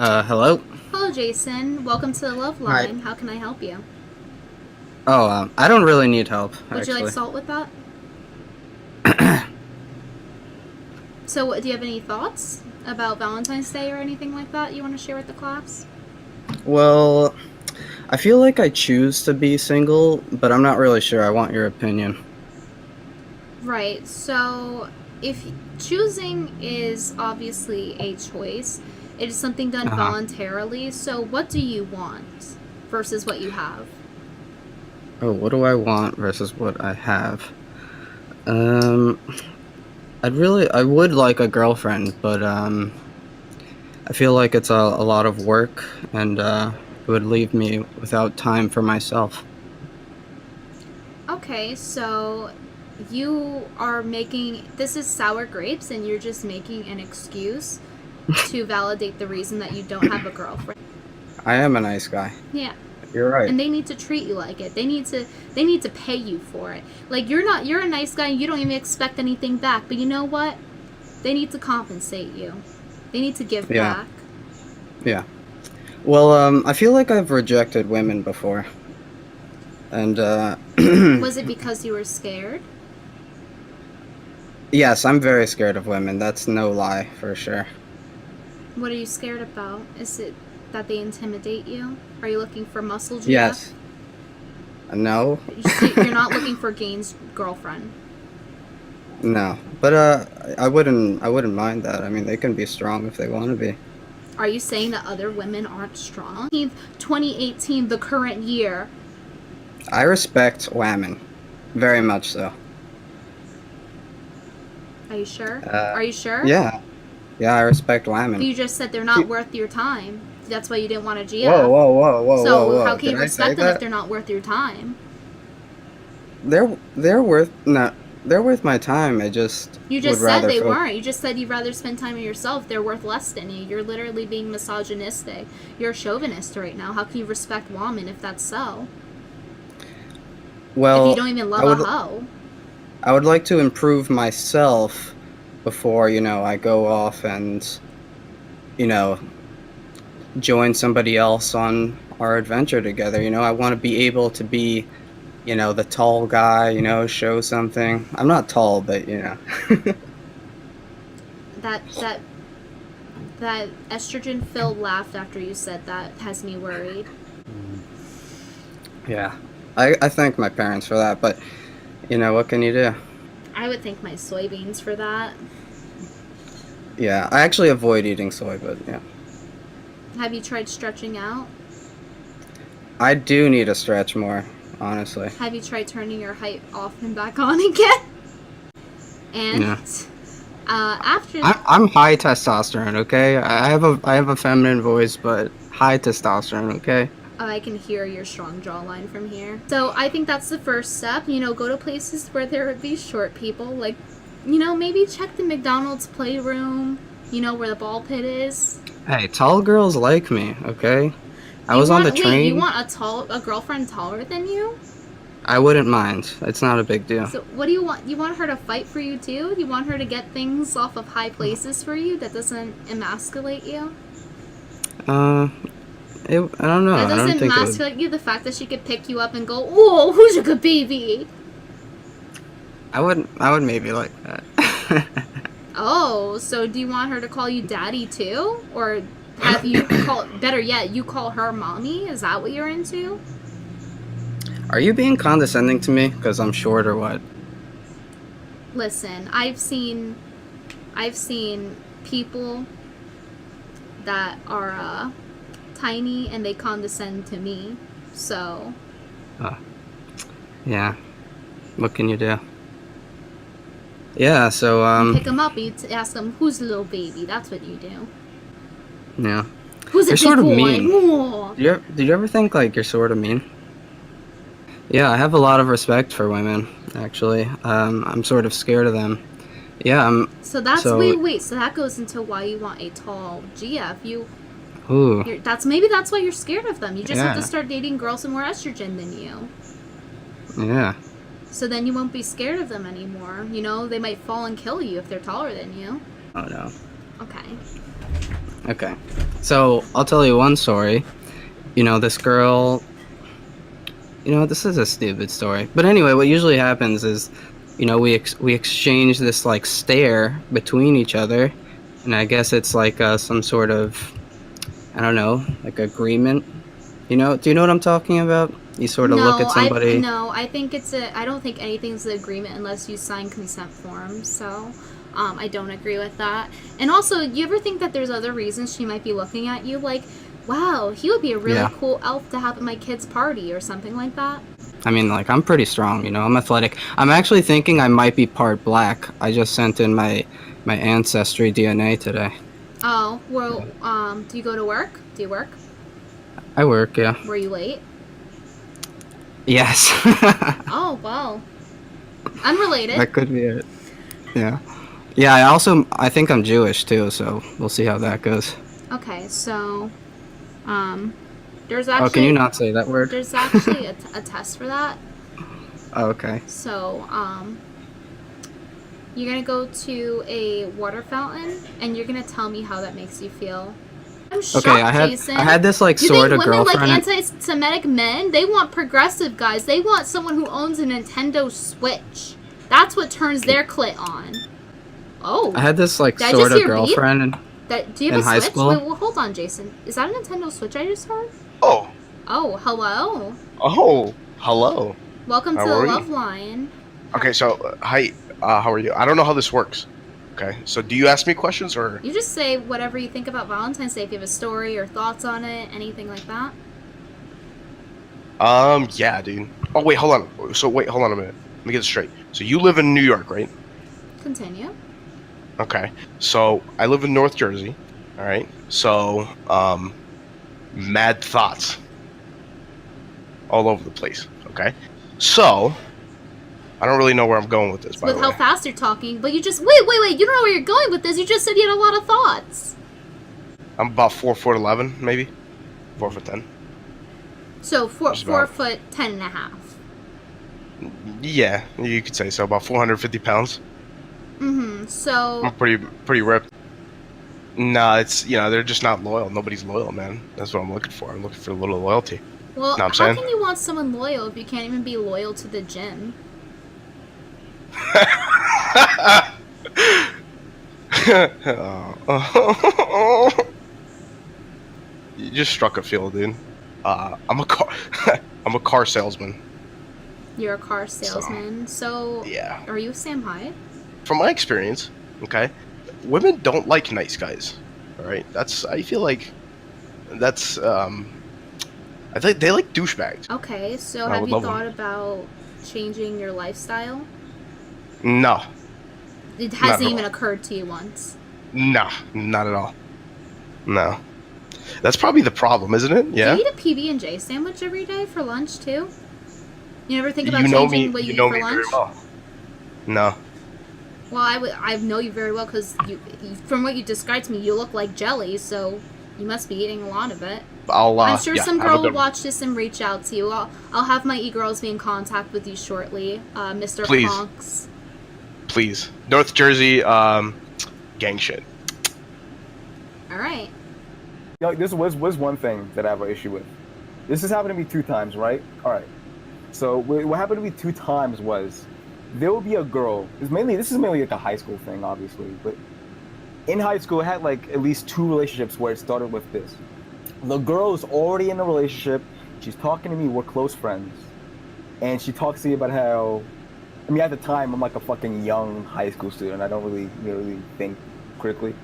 Hello? Hello, Jason. Welcome to the Love Hi. Line. How can I help you? Oh, I don't really need help, Would you like actually. salt with that? So, do you have any thoughts about Valentine's Day or anything like that you want to share with the class? Well, I feel like I choose to be single, but I'm not really sure. I want your opinion. Right. So, if choosing is obviously a choice, it is something done Uh-huh. voluntarily. So, what do you want versus what you have? Oh, what do I want versus what I have? Um, I would like a girlfriend, but, I feel like it's a lot of work, and, it would leave me without time for myself. Okay, so you are making this is sour grapes and you're just making an excuse to validate the reason that you don't have a girlfriend. I am a nice guy. Yeah. You're right. And they need to treat you like it. They need to pay you for it. Like you're a nice guy and you don't even expect anything back. But you know what? They need to compensate you. They need to give Yeah, back. yeah. Well, I feel like I've rejected women before, and, Was it because you were scared? yes, I'm very scared of women. That's no lie, for sure. What are you scared about? Is it that they intimidate you? Are you looking for muscle GF? Yes. No? So you're not looking for Gaines' girlfriend. No. But, I wouldn't mind that. I mean, they can be strong if they want to be. Are you saying that other women aren't strong? 2018, the current year. I respect women. Very much so. Are you sure? Uh, Are you sure? yeah. Yeah, I respect But women. you just said they're not See- worth your time. That's why you didn't want a Whoa, GF. whoa, whoa, whoa, whoa, So how whoa. can Did you I say respect them if that? they're not worth your time? They're worth, no, they're worth my time. I just You would just said rather they focus. weren't. You just said you'd rather spend time with yourself. They're worth less than you. You're literally being misogynistic. You're a chauvinist right now. How can you respect women if that's so? If you Well, don't even I love a would hoe. I would like to improve myself before, I go off and, you know, join somebody else on our adventure together. I want to be able to be, the tall guy, show something. I'm not tall, but, That that estrogen filled laugh after you said that has me worried. yeah. I thank my parents for that, but, what can you do? I would thank my soybeans for that. Yeah, I actually avoid eating soy, but yeah. Have you tried stretching out? I do need to stretch more, honestly. Have you tried turning your height off and back on again? And Yeah. after I'm high testosterone, okay? I have a feminine voice, but high testosterone, okay? I can hear your strong jawline from here. So I think that's the first step. Go to places where there would be short people. Like, maybe check the McDonald's playroom. Where the ball pit is. Hey, tall girls like me, okay? I You was on the want wait? You train. want a girlfriend taller than you? I wouldn't mind. It's not a big deal. So what do you want? You want her to fight for you too? You want her to get things off of high places for you that doesn't emasculate you? Uh, I don't know. That I don't doesn't think it would. emasculate you, the fact that she could pick you up and go, "Whoa, who's a good baby?" I would maybe like that. Oh, so do you want her to call you daddy too? Or have you better yet, you call her mommy? Is that what you're into? Are you being condescending to me? Because I'm short or what? Listen, I've seen people that are tiny and they condescend to me. So, Uh, yeah. What can you do? Yeah, so, you pick them up and you ask them, "Who's the little baby?" That's what you do. yeah. Who's a You're big sort of boy? mean. Mwah. Did you ever think, like, you're sort of mean? Yeah, I have a lot of respect for women, actually. I'm sort of scared of them. Yeah, So that's so, wait. So that goes into why you want a tall GF. ooh, That's why you're scared of them. You just have to yeah, start dating girls with more estrogen than you. yeah. So then you won't be scared of them anymore. They might fall and kill you if they're taller than you. Oh no. Okay. Okay. So I'll tell you one story. This girl. This is a stupid story. But anyway, what usually happens is, we exchange this like stare between each other, and I guess it's like some sort of, I don't know, like agreement. Do you know what I'm talking about? You sort of look at No, somebody. I think it's a. I don't think anything's an agreement unless you sign consent forms. So, I don't agree with that. And also, you ever think that there's other reasons she might be looking at you? Like, wow, he would be a really Yeah. cool elf to have at my kid's party or something like that. I mean, like, I'm pretty strong. I'm athletic. I'm actually thinking I might be part black. I just sent in my ancestry DNA today. Oh, well, do you go to work? Do you work? I work, yeah. Were you late? Yes. Oh, well. Unrelated. That could be it. Yeah. Yeah, I think I'm Jewish too, so we'll see how that goes. Okay, so, um, there's Oh, can you actually not say that word? there's actually a test for that. Oh, okay. So, you're gonna go to a water fountain and you're gonna tell me how that makes you feel. I'm shocked, Okay, Jason. I had this like You sort think of women like girlfriend. anti-Semitic men? They want progressive guys. They want someone who owns a Nintendo Switch. That's what turns their clit on. Oh, I had this like did I sort just of hear beep? girlfriend Do you have in a high Switch? school. Wait, well, hold on, Jason. Is that a Nintendo Switch I just heard? Oh, Oh, hello. oh, hello. Welcome to How the are you? Love Line. Okay, so hi. How are you? I don't know how this works. Okay, so do you ask me questions or? You just say whatever you think about Valentine's Day. If you have a story or thoughts on it, anything like that. Yeah, dude. Oh wait, hold on. So wait, hold on a minute. Let me get this straight. So you live in New York, right? Continue. Okay. So I live in North Jersey. All right. So mad thoughts all over the place. Okay. So I don't really know where I'm going with this, by With the how way. fast you're talking, but you just wait. You don't know where you're going with this. You just said you had a lot of thoughts. I'm about 4'11", maybe 4'10". So Just four about. foot 10.5. Yeah, you could say so. About 450 pounds. Mm-hmm. So I'm pretty ripped. Nah, it's they're just not loyal. Nobody's loyal, man. That's what I'm looking for. I'm looking for a little loyalty. well, Know what I'm how saying? can you want someone loyal if you can't even be loyal to the gym? You just struck a feel, dude. I'm a car. I'm a car salesman. You're a car salesman. So Yeah. are you Sam Hyde? From my experience, okay, women don't like nice guys. All right, I feel like that's I think they like douchebags. Okay, so I have would you love thought them. about changing your lifestyle? No, It not hasn't at even all. occurred to you once. No, not at all. No, that's probably the problem, isn't it? Do Yeah. you eat a PB&J sandwich every day for lunch too? You never think about You know changing me. what you You eat know for me very lunch? well. No. Well, I know you very well because from what you described to me, you look like jelly, so you must be eating a lot of it. I'll. I'm sure Yeah. some I have girl will a watch this and reach out to you. I'll have my e-girls be in contact with you shortly, Mr. Please. Punks. Please. North Jersey. Gang shit. All right. This was one thing that I have an issue with. This has happened to me 2 times, right? All right. So what happened to me 2 times was there will be a girl. This is mainly like a high school thing, obviously. But in high school, I had like at least 2 relationships where it started with this. The girl is already in a relationship. She's talking to me. We're close friends, and she talks to me about how. I mean, at the time, I'm like a fucking young high school student. I don't really think critically.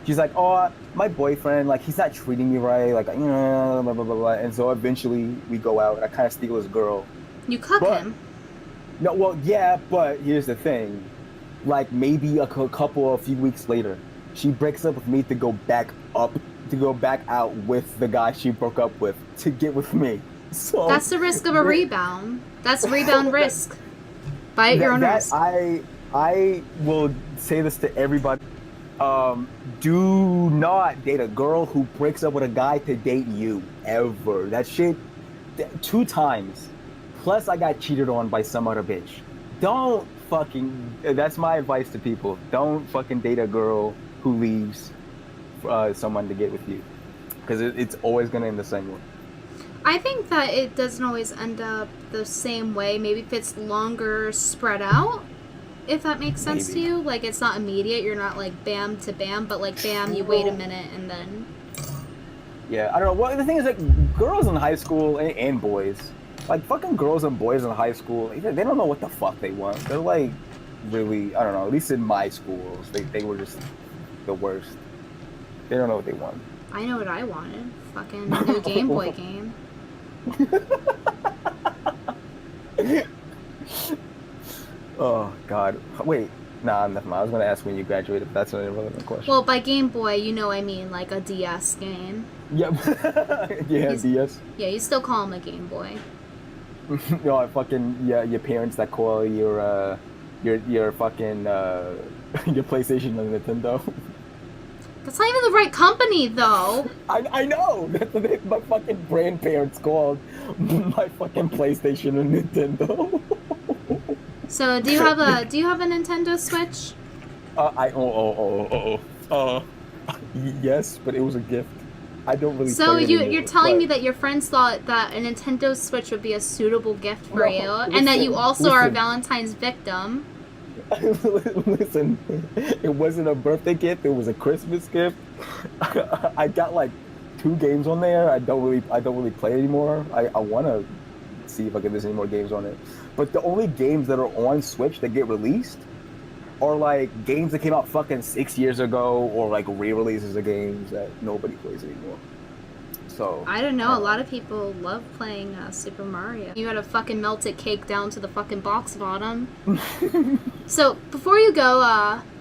She's like, oh, my boyfriend, like, he's not treating me right, like, blah, blah, blah, blah. And so eventually we go out, and I kind of steal his girl. You cook But- him. No, well, yeah, but here's the thing. Like, maybe a few weeks later, she breaks up with me to go back out with the guy she broke up with to get with me. So That's the risk of a rebound. That's rebound risk. Bite your own risk. I will say this to everybody. Do not date a girl who breaks up with a guy to date you, ever. That shit, 2 times. Plus, I got cheated on by some other bitch. Don't fucking, that's my advice to people. Don't fucking date a girl who leaves someone to get with you, because it's always gonna end the same way. I think that it doesn't always end up the same way. Maybe if it's longer spread out, if that makes sense to Maybe. you. Like, it's not immediate. You're not like bam to bam, but like bam, you wait a minute and then. Yeah, I don't know. Well, the thing is, like, girls in high school and boys, like fucking girls and boys in high school, they don't know what the fuck they want. They're like, really, I don't know. At least in my schools, they were just the worst. They don't know what they want. I know what I wanted. Fucking new Game Boy game. Oh God. Wait. Nah, nothing. I was gonna ask when you graduated, but that's not a relevant question. Well, by Game Boy, you know I mean like a DS game. Yep. Yeah, He's- DS. Yeah, you still call him a Game Boy. No, I fucking your parents that call your fucking your PlayStation a Nintendo. That's not even the right company, though. I know. That's what my fucking grandparents called my fucking PlayStation a Nintendo. So, do you have a Nintendo Switch? Yes, but it was a gift. I don't really. So play you're anymore, telling but- me that your friends thought that a Nintendo Switch would be a suitable gift for No, you, and that you listen, also are a listen. Valentine's victim. Listen, it wasn't a birthday gift. It was a Christmas gift. I got like 2 games on there. I don't really play anymore. I want to see if I can get any more games on it. But the only games that are on Switch that get released are like games that came out fucking 6 years ago, or like re-releases of games that nobody plays anymore. So I don't know. A lot of people love playing Super Mario. You gotta fucking melt it cake down to the fucking box bottom. So before you go,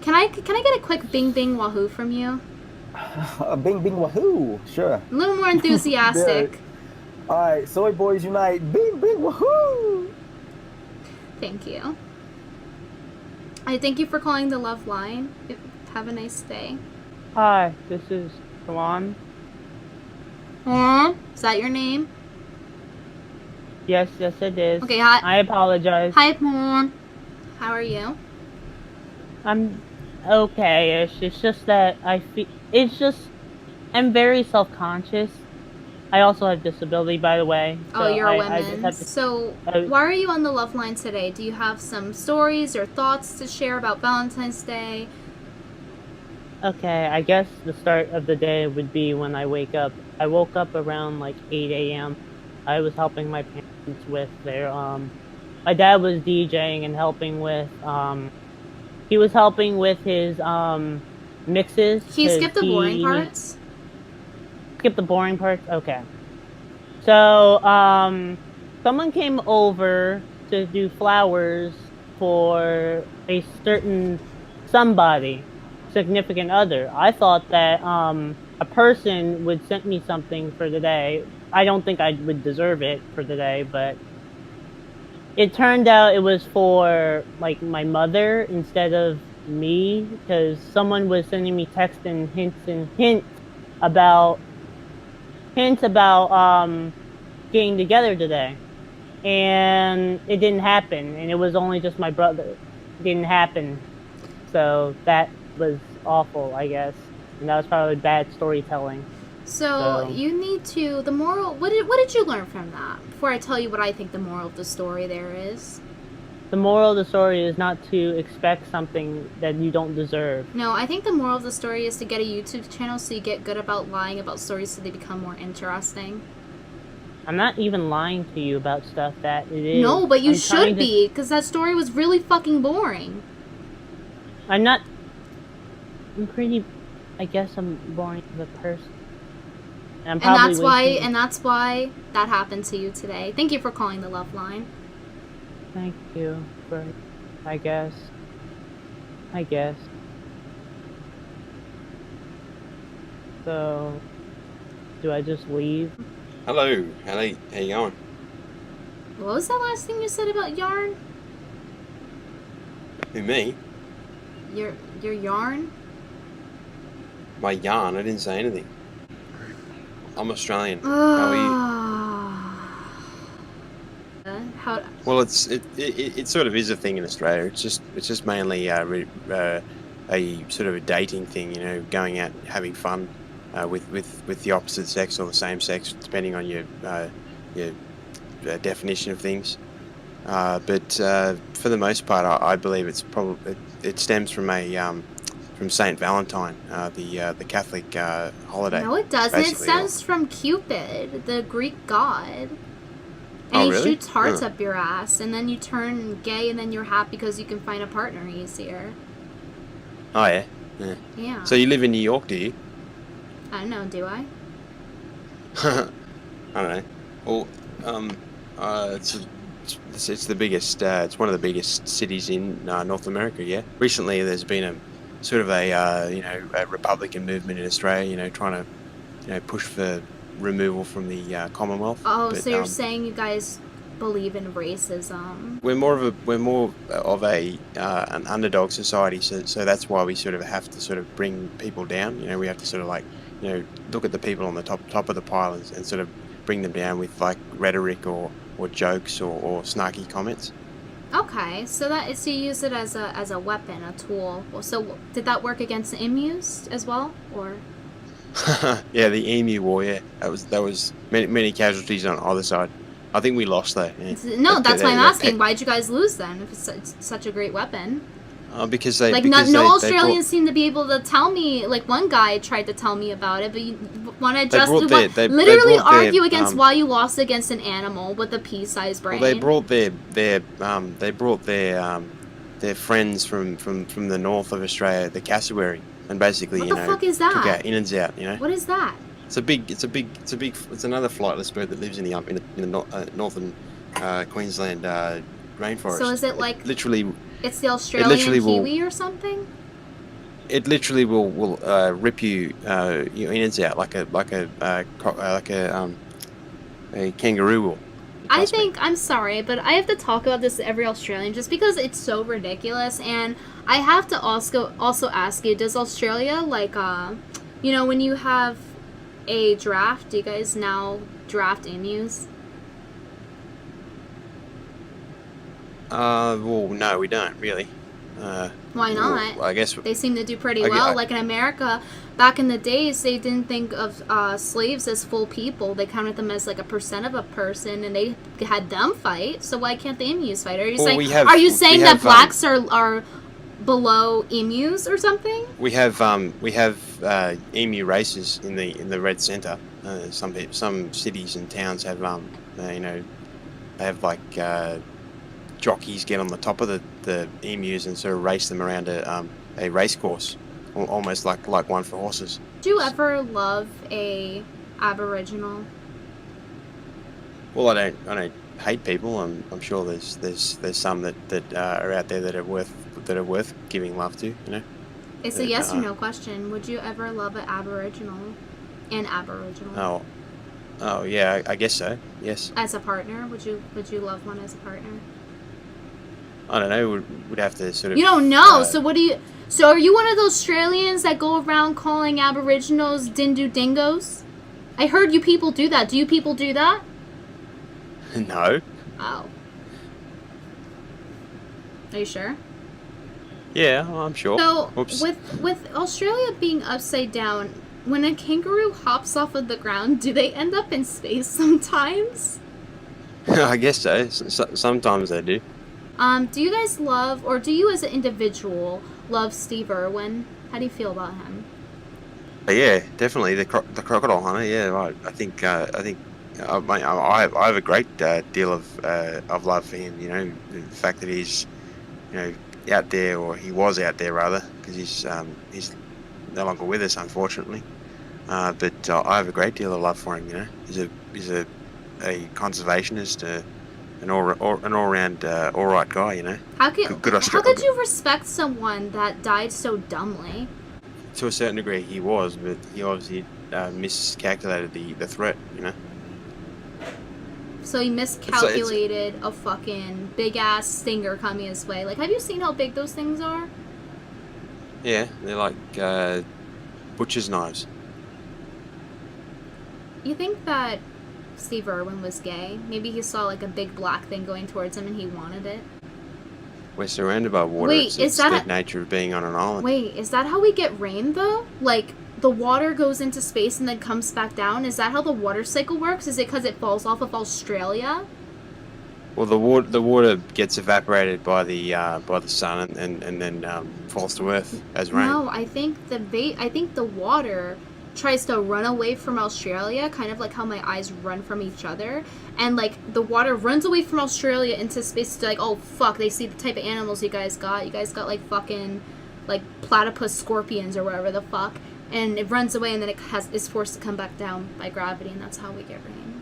can I get a quick bing bing wahoo from you? Bing bing wahoo, sure. A little more enthusiastic. All right, soy boys unite! Bing bing wahoo! Thank you. I thank you for calling the Love Line. Have a nice day. Hi, this is Juan. Is that your name? Yes, it is. Okay, hi. I apologize. Hi, Mom. How are you? I'm okay-ish. It's just that I'm very self-conscious. I also have disability, by the way. Oh, so you're a I just woman. have to- So, I- why are you on the Love Line today? Do you have some stories or thoughts to share about Valentine's Day? Okay, I guess the start of the day would be when I wake up. I woke up around like 8 a.m. I was helping my parents with their my dad was DJing and helping with he was helping with his mixes. Can you 'cause skip the he boring needs- parts? Skip the boring parts? Okay. So, someone came over to do flowers for a certain somebody, significant other. I thought that, a person would send me something for the day. I don't think I would deserve it for the day, but it turned out it was for, like, my mother instead of me, because someone was sending me texts and hints about getting together today, and it didn't happen, and it was only just my brother. It didn't happen, so that was awful, I guess, and that was probably bad storytelling. So, you need to, the moral, what did you learn from that? Before I tell you what I think the moral of the story there is. The moral of the story is not to expect something that you don't deserve. No, I think the moral of the story is to get a YouTube channel so you get good about lying about stories so they become more interesting. I'm not even lying to you about stuff that it is. No, but you I'm trying should to- be, because that story was really fucking boring. I'm not. I'm pretty. I guess I'm boring as a person. And I'm probably wasting- And that's why that happened to you today. Thank you for calling the Love Line. Thank you for. I guess. So. Do I just leave? Hello, how you going? What was that last thing you said about yarn? Who, me? Your yarn? My yarn, I didn't say anything. I'm Australian. How are you? How? Well, it sort of is a thing in Australia. It's just mainly a sort of a dating thing, you know, going out and having fun with the opposite sex or the same sex, depending on your definition of things. But for the most part, I believe it's probably it stems from a from Saint Valentine, the Catholic holiday. No, it doesn't. It basically. stems from Cupid, the Greek god. And Oh, he really? shoots hearts Huh. up your ass, and then you turn gay, and then you're happy because you can find a partner easier. Oh yeah. Yeah. So you live in New York, do you? I don't know, do I? I don't know. Well, it's the biggest. It's one of the biggest cities in North America. Yeah. Recently, there's been a sort of a a Republican movement in Australia. You know, trying to push for removal from the Commonwealth. Oh, But, so you're saying you guys believe in racism? we're more of a an underdog society. So that's why we sort of have to sort of bring people down. You know, we have to sort of like look at the people on the top of the pile and sort of bring them down with like rhetoric or jokes or snarky comments. Okay, so you use it as a weapon, a tool. Well, so did that work against the emus as well, or? Yeah, the Emu War. Yeah, that was many casualties on either side. I think we lost though. Yeah. No, that's why I'm That- asking. Why'd you guys lose then? If it's such a great weapon. Because they Like because no they Australians seem to be able to tell me. Like one guy tried to tell me about it, but you want to just they literally brought their, argue against why you lost against an animal with a pea-sized brain. Well, they brought their friends from the north of Australia, the cassowary, and basically What the fuck is took that? our innards out. You know, What is that? it's another flightless bird that lives in the northern Queensland rainforest. So is it like literally? it's the Australian literally will- kiwi or something? It literally will rip your innards out like a kangaroo will. I Trust me. think, I'm sorry, but I have to talk about this to every Australian just because it's so ridiculous. And I have to also ask you, does Australia, like, when you have a draft, do you guys now draft emus? Well, no, we don't really. Why not? Well, I guess They seem to do pretty I- well. I- Like in America, back in the days, they didn't think of slaves as full people. They counted them as like a percent of a person, and they had them fight. So why can't the emus fight? Are you Well, saying? we have- are you we saying have, that blacks are below emus or something? we have emu races in the red centre. Some cities and towns have they have like jockeys get on the top of the emus and sort of race them around a race course, almost like one for horses. Did you ever love a Aboriginal? Well, I don't hate people. I'm sure there's some that are out there that are worth giving love to. You know. It's a yes or no question. Would you ever love an Aboriginal? An Aboriginal. Oh yeah, I guess so. Yes. As a partner, would you love one as a partner? I don't know. Would have to sort of. You don't know. So what do you? So are you one of those Australians that go around calling Aboriginals dindu dingoes? I heard you people do that. Do you people do that? No. Oh. Are you sure? Yeah, I'm sure. So Whoops. with Australia being upside down, when a kangaroo hops off of the ground, do they end up in space sometimes? I guess so. Sometimes they do. Do you guys love, or do you as an individual love Steve Irwin? How do you feel about him? Yeah, definitely the crocodile hunter. Yeah, right. I think I have a great deal of love for him. You know, the fact that he's out there, or he was out there rather, because he's no longer with us, unfortunately. But I have a great deal of love for him. You know, he's a conservationist, an all-round all right guy. You know, How Good could you respect someone that died so dumbly? to a certain degree he was, but he obviously miscalculated the threat. You know. So he miscalculated a fucking big ass stinger coming his way. Like, have you seen how big those things are? Yeah, they're like butcher's knives. You think that Steve Irwin was gay? Maybe he saw like a big black thing going towards him and he wanted it. We're surrounded by water. Wait, it's is the that nature of being on an island. Wait, is that how we get rain though? Like the water goes into space and then comes back down? Is that how the water cycle works? Is it because it falls off of Australia? Well, the water gets evaporated by the sun and then falls to earth as rain. No, I think the water tries to run away from Australia, kind of like how my eyes run from each other, and like the water runs away from Australia into space to like, oh fuck, they see the type of animals you guys got. You guys got like fucking like platypus scorpions or whatever the fuck, and it runs away and then is forced to come back down by gravity, and that's how we get rain.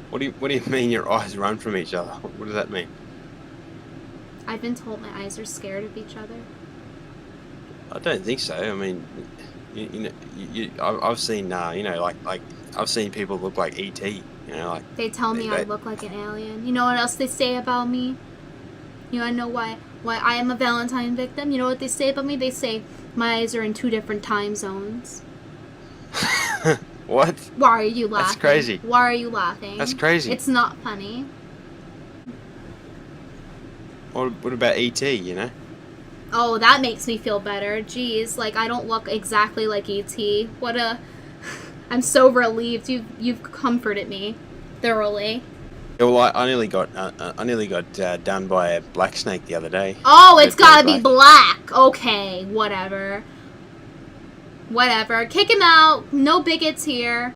What do you mean your eyes run from each other? What does that mean? I've been told my eyes are scared of each other. I don't think so. I mean, I've seen like I've seen people look like ET. You know, like They tell me I look like an alien. You know what else they say about me? You wanna know why I am a Valentine victim? You know what they say about me? They say my eyes are in 2 different time zones. What? Why are you laughing? That's crazy. Why are you laughing? That's crazy. It's not funny. What about ET? You know? Oh, that makes me feel better. Jeez, like I don't look exactly like ET. What a... I'm so relieved. You've comforted me thoroughly. Yeah, well, I nearly got done by a black snake the other day. Oh, it's gotta be black. Okay, whatever. Whatever. Kick him out. No bigots here.